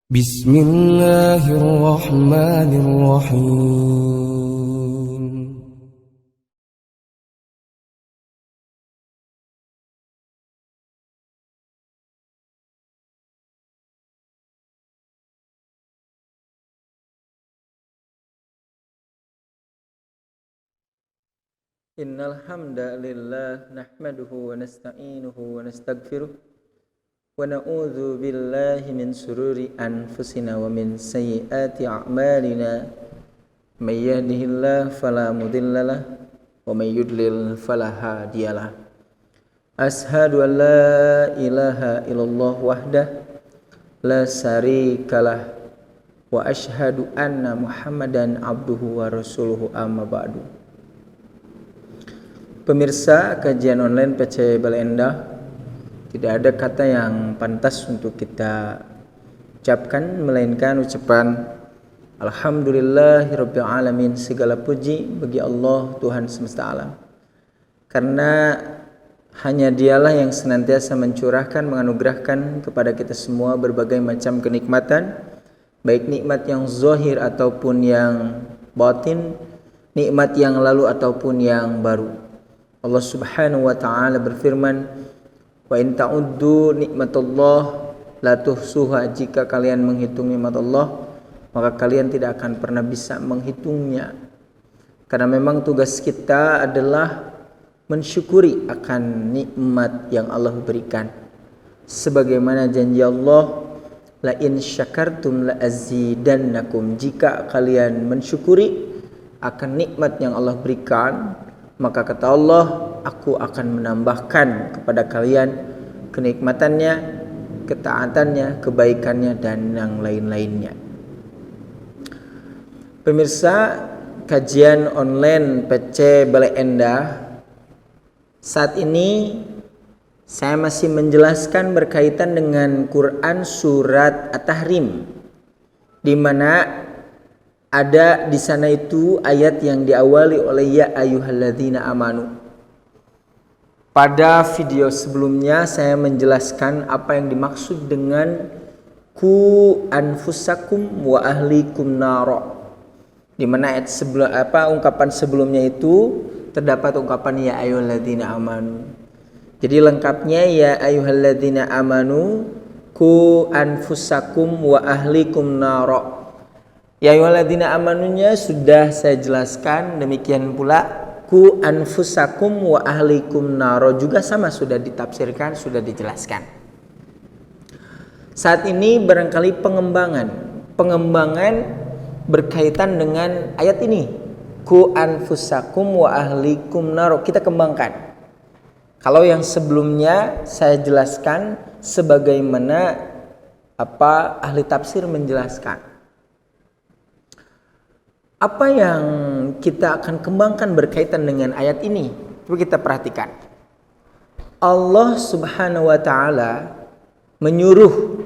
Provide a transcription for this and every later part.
بسم الله الرحمن الرحيم. Innal hamdalillah nahmaduhu wa nasta'inuhu wa nastaghfiruh wa na'udzu billahi min sururi anfusina wa min sayyiati a'malina may yahdihillahu fala mudhillalah wa may yudlil fala hadiyalah. Ashhadu an la ilaha illallah wahdah la syarikalah wa ashhadu anna Muhammadan abduhu wa rasuluhu amma ba'du. Pemirsa kajian online PC Bale Endah, tidak ada kata yang pantas untuk kita ucapkan melainkan ucapan Alhamdulillahirabbil alamin, segala puji bagi Allah Tuhan semesta alam. Karena hanya Dialah yang senantiasa mencurahkan, menganugerahkan kepada kita semua berbagai macam kenikmatan, baik nikmat yang zahir ataupun yang batin, nikmat yang lalu ataupun yang baru. Allah Subhanahu wa taala berfirman, "Wa in ta'uddu nikmatullah la tuhsuha." Jika kalian menghitung nikmat Allah, maka kalian tidak akan pernah bisa menghitungnya. Karena memang tugas kita adalah mensyukuri akan nikmat yang Allah berikan. Sebagaimana janji Allah, "La in syakartum la azidannakum." Jika kalian mensyukuri akan nikmat yang Allah berikan, maka kata Allah, aku akan menambahkan kepada kalian kenikmatannya, ketaatannya, kebaikannya, dan yang lain-lainnya. Pemirsa kajian online PC Bale Endah, saat ini saya masih menjelaskan berkaitan dengan Quran surat At-Tahrim, di mana ada di sana itu ayat yang diawali oleh ya ayyuhalladzina amanu. Pada video sebelumnya saya menjelaskan apa yang dimaksud dengan ku anfusakum wa ahlikum naro. Di mana ayat ungkapan sebelumnya itu terdapat ungkapan ya ayyuhalladzina amanu. Jadi lengkapnya ya ayyuhalladzina amanu ku anfusakum wa ahlikum naro. Ya ayyuhalladzina amanunya sudah saya jelaskan, demikian pula ku anfusakum wa ahlikum naro juga sama, sudah ditafsirkan, sudah dijelaskan. Saat ini barangkali pengembangan berkaitan dengan ayat ini, ku anfusakum wa ahlikum naro, kita kembangkan. Kalau yang sebelumnya saya jelaskan sebagaimana ahli tafsir menjelaskan. Apa yang kita akan kembangkan berkaitan dengan ayat ini? Coba kita perhatikan. Allah Subhanahu wa taala menyuruh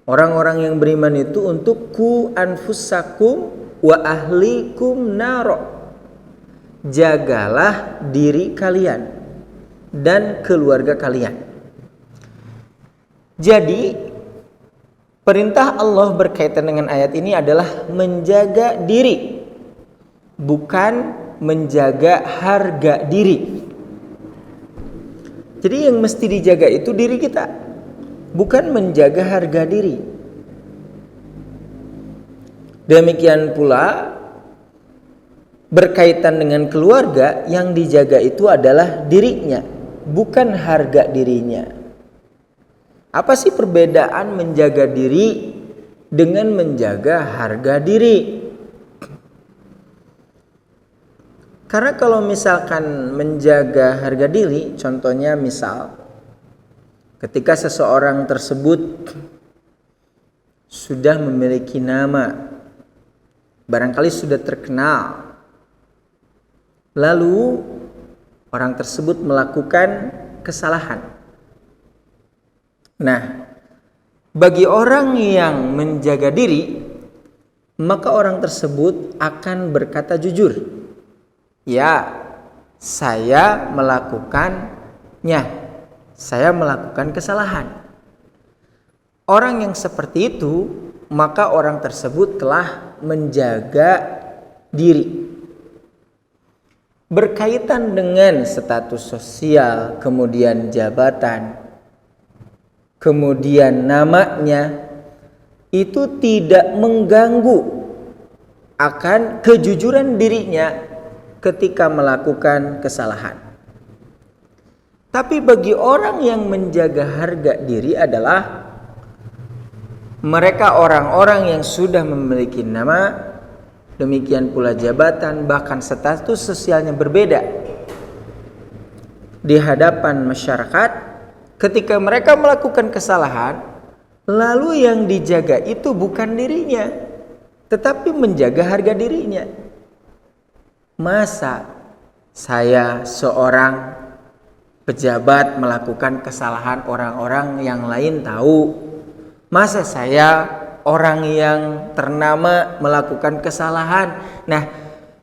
orang-orang yang beriman itu untuk ku anfusakum wa ahlikum naro. Jagalah diri kalian dan keluarga kalian. Jadi perintah Allah berkaitan dengan ayat ini adalah menjaga diri, bukan menjaga harga diri. Jadi yang mesti dijaga itu diri kita, bukan menjaga harga diri. Demikian pula berkaitan dengan keluarga, yang dijaga itu adalah dirinya, bukan harga dirinya. Apa sih perbedaan menjaga diri dengan menjaga harga diri? Karena kalau misalkan menjaga harga diri, contohnya misal ketika seseorang tersebut sudah memiliki nama, barangkali sudah terkenal, lalu orang tersebut melakukan kesalahan. Nah, bagi orang yang menjaga diri, maka orang tersebut akan berkata jujur. Ya, saya melakukan kesalahan. orang yang seperti itu, maka orang tersebut telah menjaga diri. Berkaitan dengan status sosial, kemudian jabatan, kemudian namanya, itu tidak mengganggu akan kejujuran dirinya ketika melakukan kesalahan. Tapi bagi orang yang menjaga harga diri adalah mereka orang-orang yang sudah memiliki nama, demikian pula jabatan, bahkan status sosialnya berbeda di hadapan masyarakat. Ketika mereka melakukan kesalahan, lalu yang dijaga itu bukan dirinya, tetapi menjaga harga dirinya. Masa saya seorang pejabat melakukan kesalahan, orang-orang yang lain tahu? Masa saya orang yang ternama melakukan kesalahan? Nah,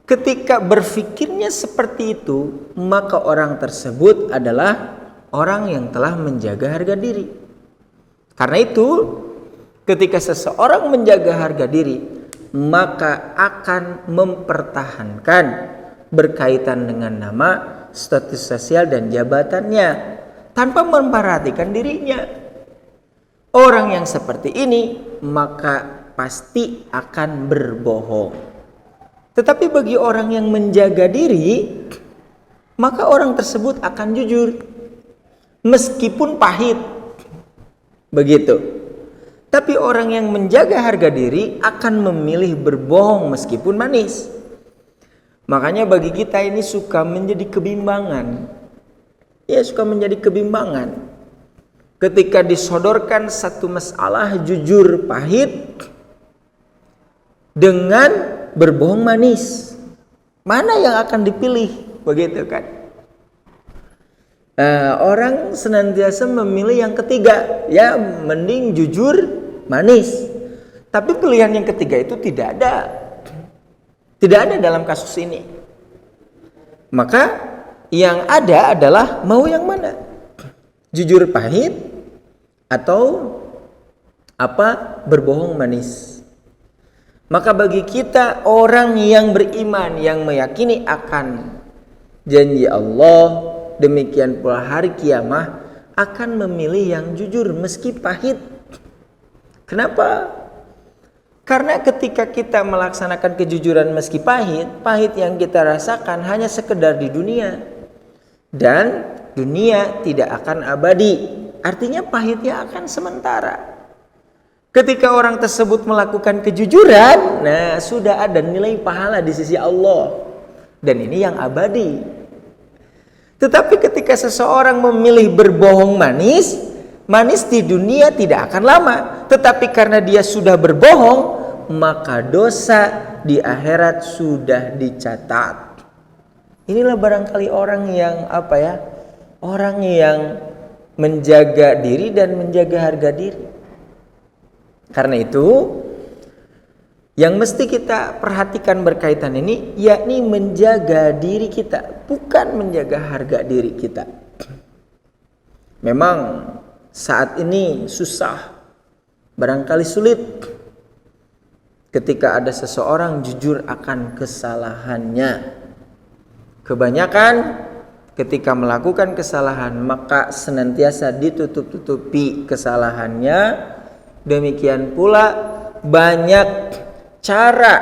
ketika berpikirnya seperti itu, maka orang tersebut adalah orang yang telah menjaga harga diri. Karena itu, ketika seseorang menjaga harga diri, maka akan mempertahankan berkaitan dengan nama, status sosial dan jabatannya tanpa memperhatikan dirinya. Orang yang seperti ini maka pasti akan berbohong. Tetapi bagi orang yang menjaga diri, maka orang tersebut akan jujur meskipun pahit. Begitu. Tapi orang yang menjaga harga diri akan memilih berbohong meskipun manis. Makanya bagi kita ini suka menjadi kebimbangan. Ya, suka menjadi kebimbangan. Ketika disodorkan satu masalah jujur pahit dengan berbohong manis, mana yang akan dipilih? Begitu kan? Orang senantiasa memilih yang ketiga, ya mending jujur manis. Tapi pilihan yang ketiga itu tidak ada dalam kasus ini. Maka yang ada adalah mau yang mana? Jujur pahit atau berbohong manis. Maka bagi kita orang yang beriman, yang meyakini akan janji Allah, demikian pula hari kiamah, akan memilih yang jujur meski pahit. Kenapa? Karena ketika kita melaksanakan kejujuran meski pahit, pahit yang kita rasakan hanya sekedar di dunia. Dan dunia tidak akan abadi. Artinya pahitnya akan sementara. Ketika orang tersebut melakukan kejujuran, nah sudah ada nilai pahala di sisi Allah. Dan ini yang abadi. Tetapi ketika seseorang memilih berbohong manis, manis di dunia tidak akan lama. Tetapi karena dia sudah berbohong, maka dosa di akhirat sudah dicatat. Inilah barangkali orang yang orang yang menjaga diri dan menjaga harga diri. Karena itu yang mesti kita perhatikan berkaitan ini, yakni menjaga diri kita, bukan menjaga harga diri kita. Memang saat ini susah, barangkali sulit ketika ada seseorang jujur akan kesalahannya. Kebanyakan ketika melakukan kesalahan maka senantiasa ditutup-tutupi kesalahannya. Demikian pula banyak cara,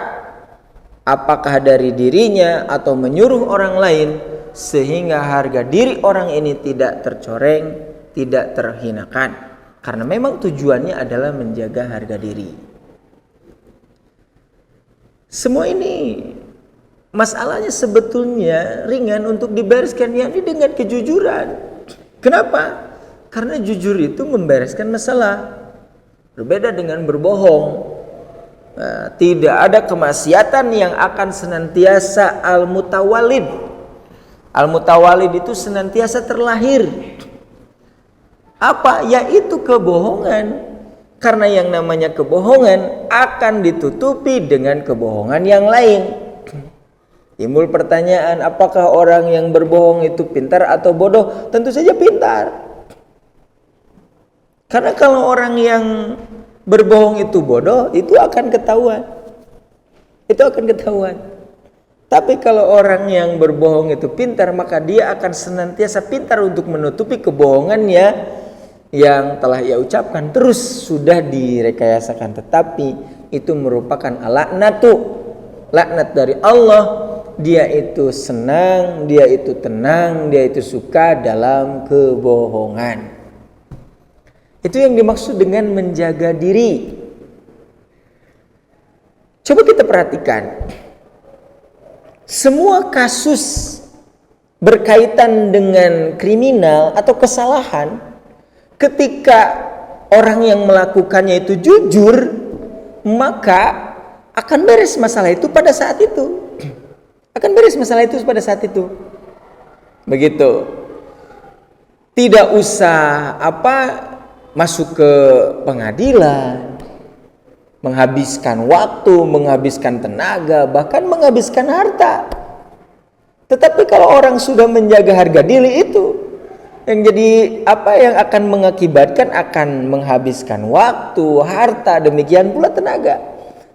apakah dari dirinya atau menyuruh orang lain, sehingga harga diri orang ini tidak tercoreng, tidak terhinakan. Karena memang tujuannya adalah menjaga harga diri. Semua ini masalahnya sebetulnya ringan untuk dibereskan, yakni dengan kejujuran. Kenapa? Karena jujur itu membereskan masalah. Berbeda dengan berbohong. Tidak ada kemaksiatan yang akan senantiasa al-mutawalid. Al-mutawalid itu senantiasa terlahir. Apa? Yaitu kebohongan. Karena yang namanya kebohongan akan ditutupi dengan kebohongan yang lain. Timbul pertanyaan, apakah orang yang berbohong itu pintar atau bodoh? Tentu saja pintar. Karena kalau orang yang berbohong itu bodoh, itu akan ketahuan. Itu akan ketahuan. Tapi kalau orang yang berbohong itu pintar, maka dia akan senantiasa pintar untuk menutupi kebohongannya yang telah ia ucapkan, terus sudah direkayasakan. Tetapi itu merupakan laknat dari Allah. Dia itu senang, dia itu tenang, dia itu suka dalam kebohongan. Itu yang dimaksud dengan menjaga diri. Coba kita perhatikan, semua kasus berkaitan dengan kriminal atau kesalahan, ketika orang yang melakukannya itu jujur, maka akan beres masalah itu pada saat itu. Akan beres masalah itu pada saat itu. Begitu. Tidak usah masuk ke pengadilan, menghabiskan waktu, menghabiskan tenaga, bahkan menghabiskan harta. Tetapi kalau orang sudah menjaga harga diri itu, yang jadi yang akan mengakibatkan akan menghabiskan waktu, harta, demikian pula tenaga.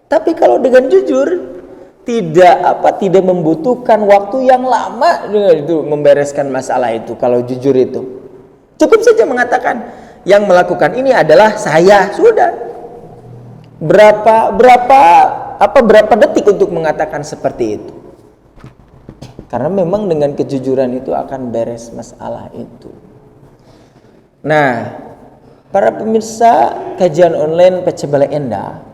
Tapi kalau dengan jujur, tidak membutuhkan waktu yang lama itu membereskan masalah itu. Kalau jujur itu cukup saja mengatakan yang melakukan ini adalah saya, sudah. Berapa detik untuk mengatakan seperti itu. Karena memang dengan kejujuran itu akan beres masalah itu. Nah, para pemirsa kajian online PC Bale Endah,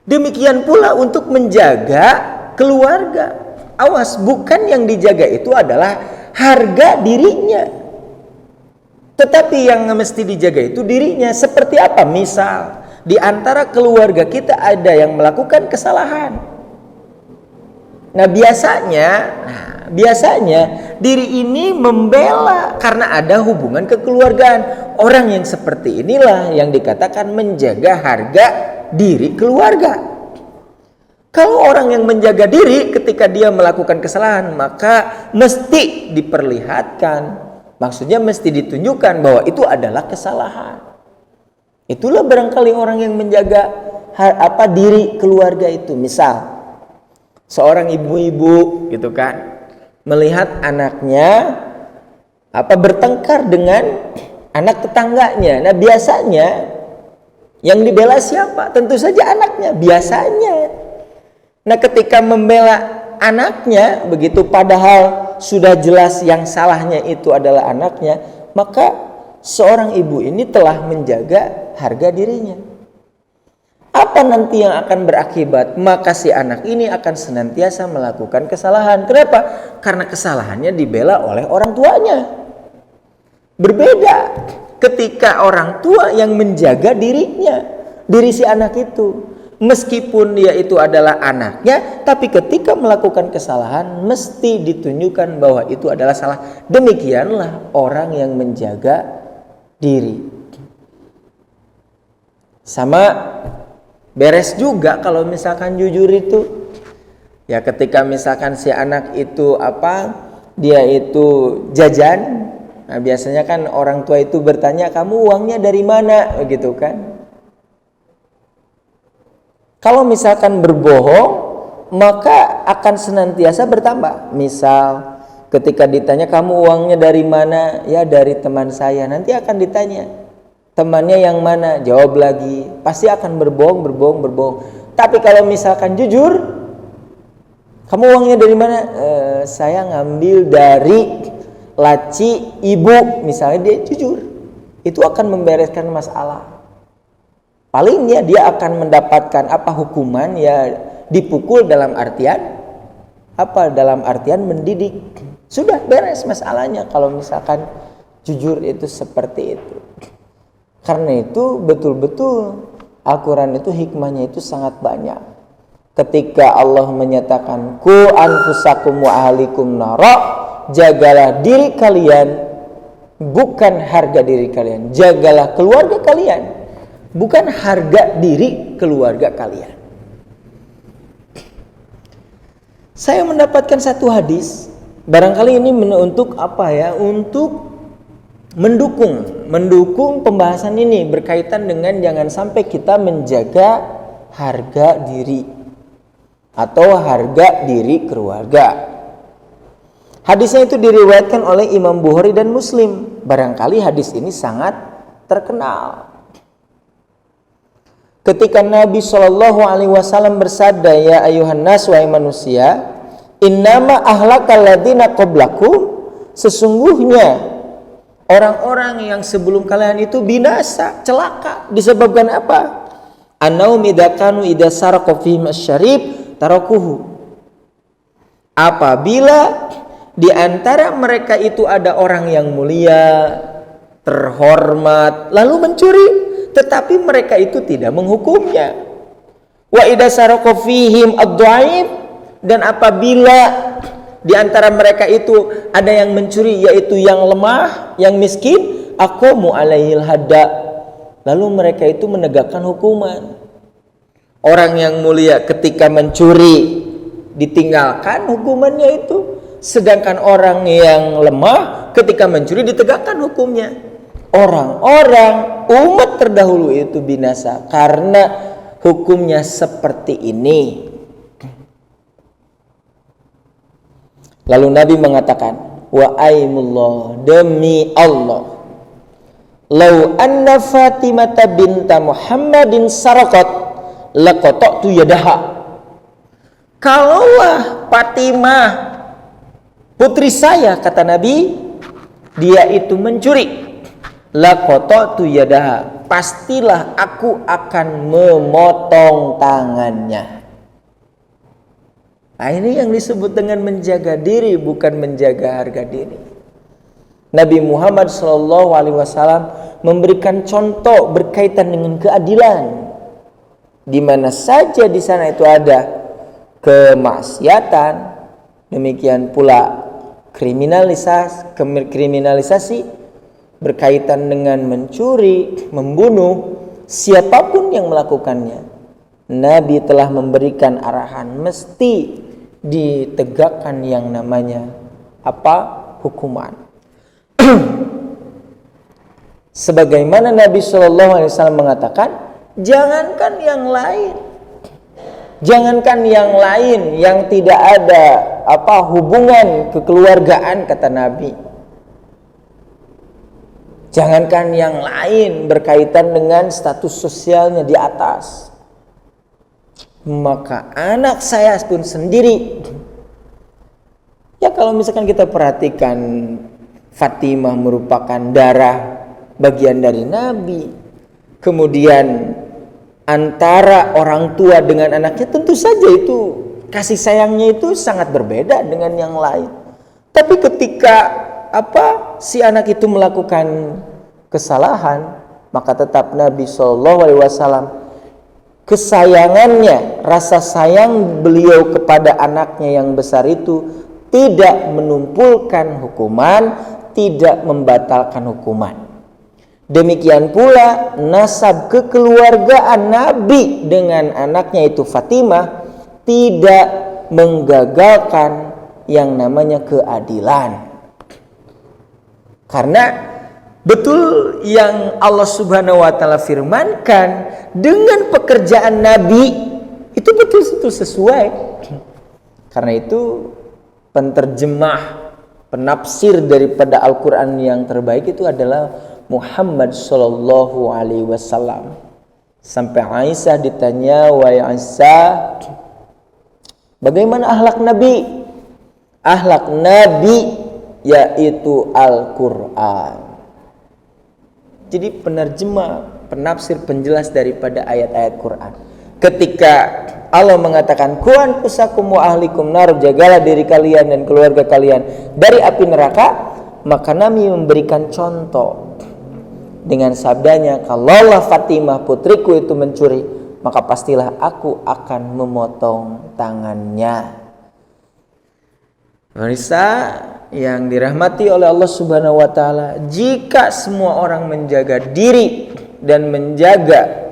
demikian pula untuk menjaga keluarga. Awas, bukan yang dijaga itu adalah harga dirinya, tetapi yang mesti dijaga itu dirinya. Seperti apa? Misal di antara keluarga kita ada yang melakukan kesalahan. Nah, biasanya diri ini membela karena ada hubungan kekeluargaan. Orang yang seperti inilah yang dikatakan menjaga harga diri keluarga. Kalau orang yang menjaga diri ketika dia melakukan kesalahan, maka mesti diperlihatkan, maksudnya mesti ditunjukkan bahwa itu adalah kesalahan. Itulah barangkali orang yang menjaga diri keluarga itu. Misal seorang ibu-ibu gitu kan, melihat anaknya bertengkar dengan anak tetangganya. Nah, biasanya yang dibela siapa? Tentu saja anaknya, biasanya. Nah, ketika membela anaknya begitu, padahal sudah jelas yang salahnya itu adalah anaknya, maka seorang ibu ini telah menjaga harga dirinya. Apa nanti yang akan berakibat? Maka si anak ini akan senantiasa melakukan kesalahan. Kenapa? Karena kesalahannya dibela oleh orang tuanya. Berbeda ketika orang tua yang menjaga dirinya, diri si anak itu. Meskipun dia itu adalah anaknya, tapi ketika melakukan kesalahan mesti ditunjukkan bahwa itu adalah salah. Demikianlah orang yang menjaga diri. Sama beres juga kalau misalkan jujur itu. Ya, ketika misalkan si anak itu dia itu jajan. Nah, biasanya kan orang tua itu bertanya, "Kamu uangnya dari mana?" begitu kan. Kalau misalkan berbohong, maka akan senantiasa bertambah. Misal ketika ditanya, "Kamu uangnya dari mana?" "Ya, dari teman saya." Nanti akan ditanya, "Temannya yang mana?" Jawab lagi. Pasti akan berbohong. Tapi kalau misalkan jujur, "Kamu uangnya dari mana?" "Saya ngambil dari laci ibu." Misalnya dia jujur. Itu akan membereskan masalah. Palingnya dia akan mendapatkan hukuman, ya dipukul dalam artian dalam artian mendidik. Sudah beres masalahnya kalau misalkan jujur itu seperti itu. Karena itu betul-betul Al-Quran itu hikmahnya itu sangat banyak. Ketika Allah menyatakan ku anfusakum wa ahlikum nara, jagalah diri kalian, bukan harga diri kalian. Jagalah keluarga kalian, bukan harga diri keluarga kalian. Saya mendapatkan satu hadis, barangkali ini untuk untuk mendukung pembahasan ini berkaitan dengan jangan sampai kita menjaga harga diri atau harga diri keluarga. Hadisnya itu diriwayatkan oleh Imam Bukhari dan Muslim. Barangkali hadis ini sangat terkenal. Ketika Nabi SAW bersabda, ya ayuhan nas, wahai manusia, innama ahlakal ladzina qablakum, sesungguhnya orang-orang yang sebelum kalian itu binasa, celaka. Disebabkan apa? Annahum idza kanu idza saraqa fihim asy-syarib tarakuhu. Apabila di antara mereka itu ada orang yang mulia, terhormat, lalu mencuri, tetapi mereka itu tidak menghukumnya. Wa idza saraqa fihim ad-dhaif, dan apabila di antara mereka itu ada yang mencuri, yaitu yang lemah, yang miskin, aqamu alaihil hadda, lalu mereka itu menegakkan hukuman. Orang yang mulia ketika mencuri ditinggalkan hukumannya itu, sedangkan orang yang lemah ketika mencuri ditegakkan hukumnya. Orang-orang umat terdahulu itu binasa karena hukumnya seperti ini. Lalu Nabi mengatakan, wa aimullah, demi Allah, lau anna Fatimah binta Muhammadin saraqat laqata'tu yadaha. Kalaulah Fatimah putri saya, kata Nabi, dia itu mencuri, laqata'tu yadaha, pastilah aku akan memotong tangannya. Nah, ini yang disebut dengan menjaga diri, bukan menjaga harga diri. Nabi Muhammad SAW memberikan contoh berkaitan dengan keadilan. Di mana saja di sana itu ada kemaksiatan, demikian pula kriminalisasi berkaitan dengan mencuri, membunuh, siapapun yang melakukannya, Nabi telah memberikan arahan mesti ditegakkan yang namanya hukuman. Sebagaimana Nabi SAW mengatakan, jangankan yang lain yang tidak ada hubungan kekeluargaan, kata Nabi. Jangankan yang lain berkaitan dengan status sosialnya di atas, maka anak saya pun sendiri. Ya, kalau misalkan kita perhatikan, Fatimah merupakan darah bagian dari Nabi. Kemudian antara orang tua dengan anaknya tentu saja itu kasih sayangnya itu sangat berbeda dengan yang lain. Tapi ketika si anak itu melakukan kesalahan, maka tetap Nabi SAW, kesayangannya, rasa sayang beliau kepada anaknya yang besar itu tidak menumpulkan hukuman, tidak membatalkan hukuman. Demikian pula nasab kekeluargaan Nabi dengan anaknya itu Fatimah tidak menggagalkan yang namanya keadilan. Karena betul yang Allah Subhanahu wa taala firmankan, dengan pekerjaan Nabi itu betul-betul sesuai. Karena itu penterjemah, penafsir daripada Al-Qur'an yang terbaik itu adalah Muhammad sallallahu alaihi wasallam. Sampai Aisyah ditanya, "Wahai Aisyah, bagaimana akhlak Nabi?" Akhlak Nabi yaitu Al-Qur'an. Jadi penerjemah, penafsir, penjelas daripada ayat-ayat Quran. Ketika Allah mengatakan, "Qu anfusakum wa ahlikum nar," jagalah diri kalian dan keluarga kalian dari api neraka, maka Nabi memberikan contoh dengan sabdanya, "Kalaulah Fatimah putriku itu mencuri, maka pastilah aku akan memotong tangannya." Pemirsa yang dirahmati oleh Allah Subhanahu wa taala, jika semua orang menjaga diri dan menjaga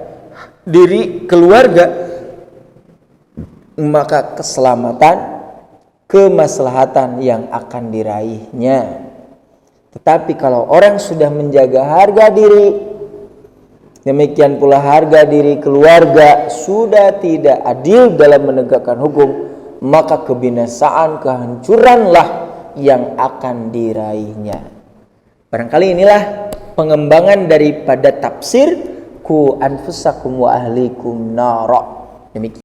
diri keluarga, maka keselamatan, kemaslahatan yang akan diraihnya. Tetapi kalau orang sudah menjaga harga diri, demikian pula harga diri keluarga, sudah tidak adil dalam menegakkan hukum, maka kebinasaan, kehancuranlah yang akan diraihnya. Barangkali inilah pengembangan daripada tafsir ku anfusakum wa ahlikum nara. Demikian.